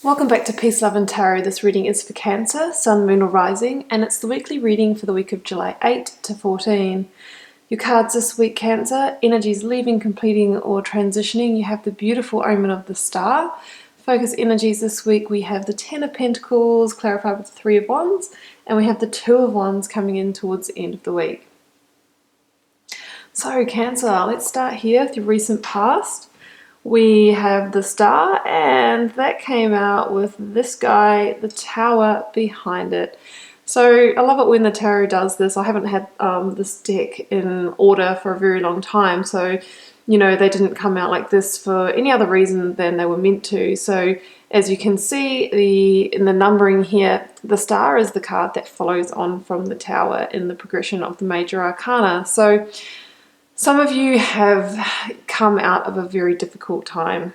Welcome back to Peace, Love and Tarot. This reading is for Cancer, Sun, Moon or Rising, and it's the weekly reading for the week of July 8 to 14. Your cards this week, Cancer: energies leaving, completing or transitioning. You have the beautiful omen of the Star. Focus energies this week, we have the Ten of Pentacles clarified with the Three of Wands, and we have the Two of Wands coming in towards the end of the week. So Cancer, let's start here with your recent past. We have the Star, and that came out with this guy, the Tower, behind it. So I love it when the tarot does this. I haven't had this deck in order for a very long time, so you know they didn't come out like this for any other reason than they were meant to. So as you can see in the numbering here, the Star is the card that follows on from the Tower in the progression of the major arcana. So some of you have come out of a very difficult time,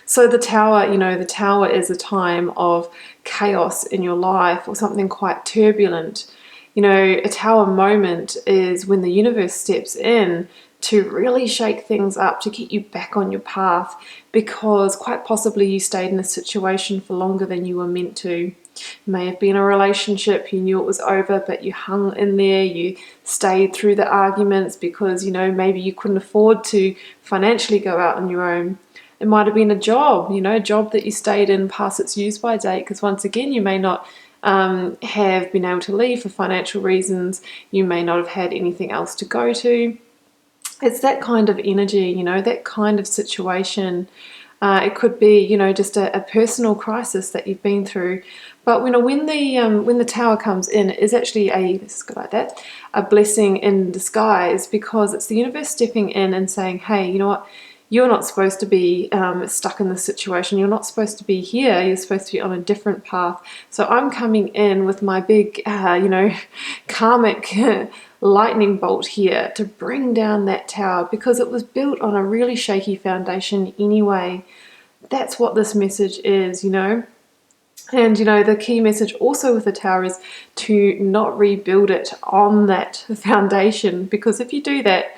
So the Tower, you know, the Tower is a time of chaos in your life or something quite turbulent. You know, a Tower moment is when the universe steps in to really shake things up, to get you back on your path, because quite possibly you stayed in a situation for longer than you were meant to. It may have been a relationship, you knew it was over, but you hung in there, you stayed through the arguments because, you know, maybe you couldn't afford to financially go out on your own. It might have been a job, you know, a job that you stayed in past its use-by date, because once again, you may not have been able to leave for financial reasons, you may not have had anything else to go to. It's that kind of energy, you know, that kind of situation. It could be, you know, just a personal crisis that you've been through. But you know, when the Tower comes in, it is actually a blessing in disguise, because it's the universe stepping in and saying, hey, you know what? You're not supposed to be stuck in this situation. You're not supposed to be here. You're supposed to be on a different path. So I'm coming in with my big, you know, karmic lightning bolt here to bring down that Tower, because it was built on a really shaky foundation anyway. That's what this message is, you know. And you know, the key message also with the Tower is to not rebuild it on that foundation, because if you do that,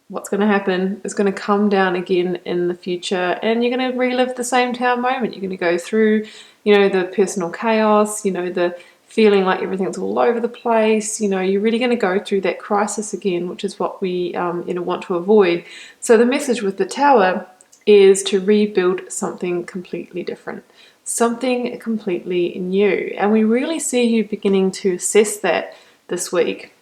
what's going to happen is going to come down again in the future, and you're going to relive the same Tower moment. You're going to go through, you know, the personal chaos, you know, the feeling like everything's all over the place. You know, you're really going to go through that crisis again, which is what we you know, want to avoid. So the message with the Tower is to rebuild something completely different, something completely new, and we really see you beginning to assess that this week.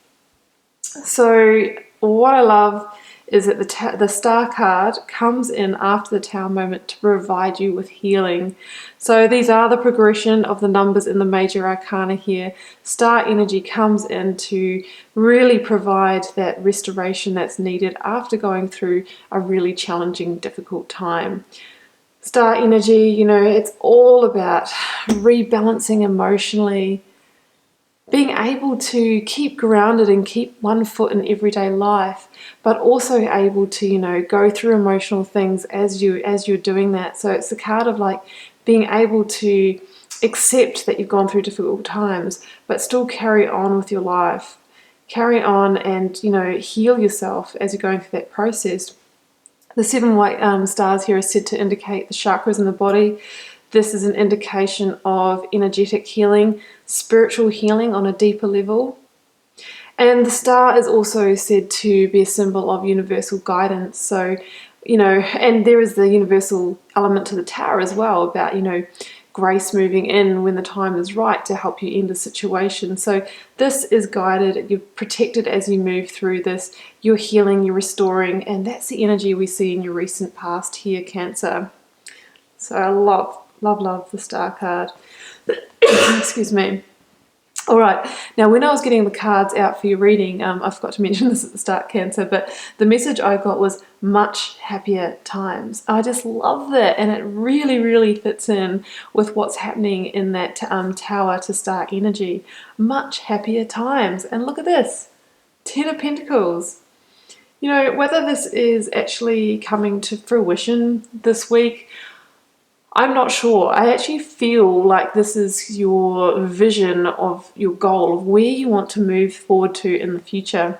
So what I love is that the Star card comes in after the Tower moment to provide you with healing. So these are the progression of the numbers in the major arcana here. Star energy comes in to really provide that restoration that's needed after going through a really challenging, difficult time. Star energy, you know, it's all about rebalancing emotionally, being able to keep grounded and keep one foot in everyday life, but also able to, you know, go through emotional things as you're doing that. So it's the card of like being able to accept that you've gone through difficult times, but still carry on with your life. Carry on and, you know, heal yourself as you're going through that process. The 7 white stars here are said to indicate the chakras in the body. This is an indication of energetic healing, spiritual healing on a deeper level. And the Star is also said to be a symbol of universal guidance. So, you know, and there is the universal element to the Tower as well, about, you know, grace moving in when the time is right to help you end a situation. So this is guided, you're protected as you move through this, you're healing, you're restoring, and that's the energy we see in your recent past here, Cancer. So I love the Star card. Excuse me. All right, now when I was getting the cards out for your reading, I forgot to mention this at the start, Cancer, but the message I got was much happier times. I just love that, and it really, really fits in with what's happening in that Tower to Star energy. Much happier times. And look at this, 10 of Pentacles. You know, whether this is actually coming to fruition this week, I'm not sure. I actually feel like this is your vision of your goal, of where you want to move forward to in the future.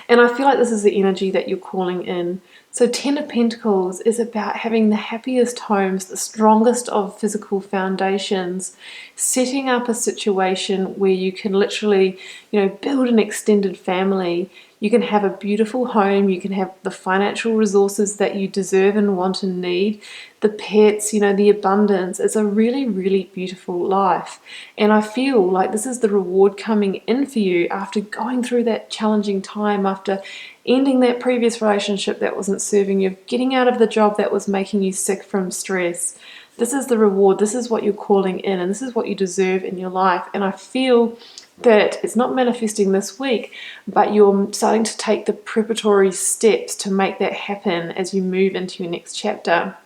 And I feel like this is the energy that you're calling in. So Ten of Pentacles is about having the happiest homes, the strongest of physical foundations, setting up a situation where you can literally, build an extended family. You can have a beautiful home, you can have the financial resources that you deserve and want and need, the pets, the abundance. It's a really, really beautiful life. And I feel like this is the reward coming in for you after going through that challenging time, after ending that previous relationship that wasn't serving you, getting out of the job that was making you sick from stress. This is the reward. This is what you're calling in, and this is what you deserve in your life. And I feel that it's not manifesting this week, but you're starting to take the preparatory steps to make that happen as you move into your next chapter.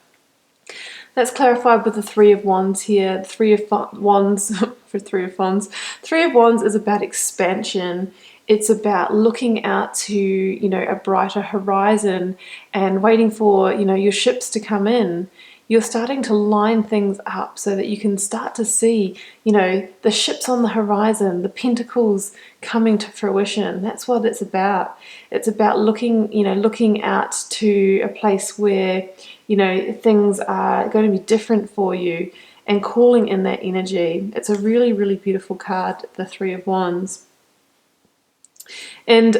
That's clarified with the Three of Wands here. Three of Wands for Three of Wands. Three of Wands is about expansion. It's about looking out to, a brighter horizon and waiting for, your ships to come in. You're starting to line things up so that you can start to see, the ships on the horizon, the pentacles coming to fruition. That's what it's about. It's about looking out to a place where, things are going to be different for you and calling in that energy. It's a really, really beautiful card, the Three of Wands. And,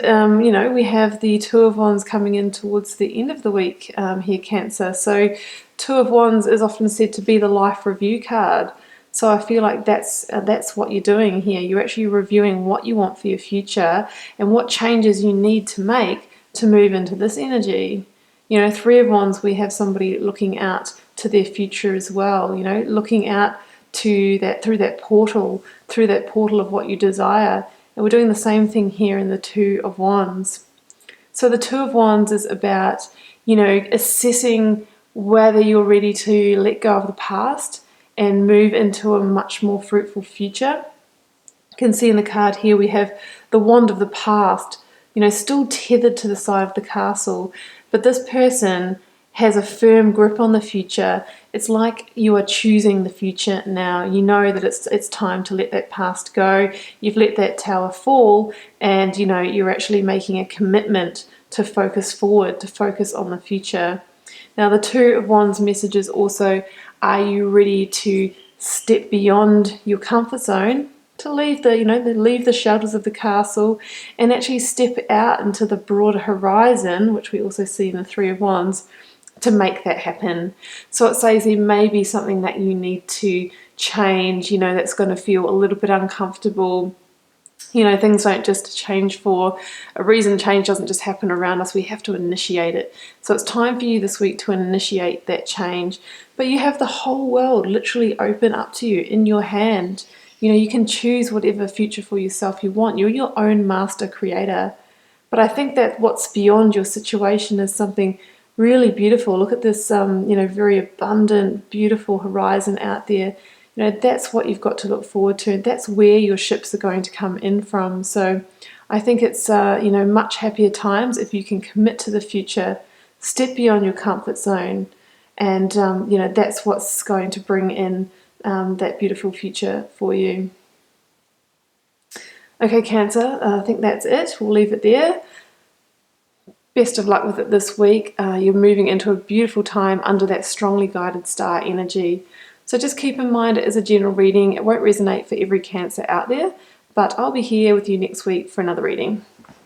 we have the Two of Wands coming in towards the end of the week here, Cancer. So Two of Wands is often said to be the life review card. So I feel like that's what you're doing here. You're actually reviewing what you want for your future and what changes you need to make to move into this energy. Three of Wands, we have somebody looking out to their future as well, looking out to that through that portal of what you desire. And we're doing the same thing here in the Two of Wands. So the Two of Wands is about, assessing whether you're ready to let go of the past and move into a much more fruitful future. You can see in the card here we have the Wand of the past, still tethered to the side of the castle, but this person has a firm grip on the future. It's like you are choosing the future now. You know that it's time to let that past go. You've let that tower fall, and you're actually making a commitment to focus forward, to focus on the future. Now the Two of Wands message is also, are you ready to step beyond your comfort zone, to leave leave the shelters of the castle and actually step out into the broader horizon, which we also see in the Three of Wands, to make that happen. So it says there may be something that you need to change, that's going to feel a little bit uncomfortable. Things don't just change for a reason. Change doesn't just happen around us. We have to initiate it. So it's time for you this week to initiate that change. But you have the whole world literally open up to you in your hand. You can choose whatever future for yourself you want. You're your own master creator. But I think that what's beyond your situation is something really beautiful. Look at this, very abundant, beautiful horizon out there. That's what you've got to look forward to. That's where your ships are going to come in from. So I think it's, much happier times if you can commit to the future, step beyond your comfort zone, and, that's what's going to bring in that beautiful future for you. Okay, Cancer, I think that's it. We'll leave it there. Best of luck with it this week. You're moving into a beautiful time under that strongly guided star energy. So just keep in mind it is a general reading. It won't resonate for every Cancer out there, but I'll be here with you next week for another reading.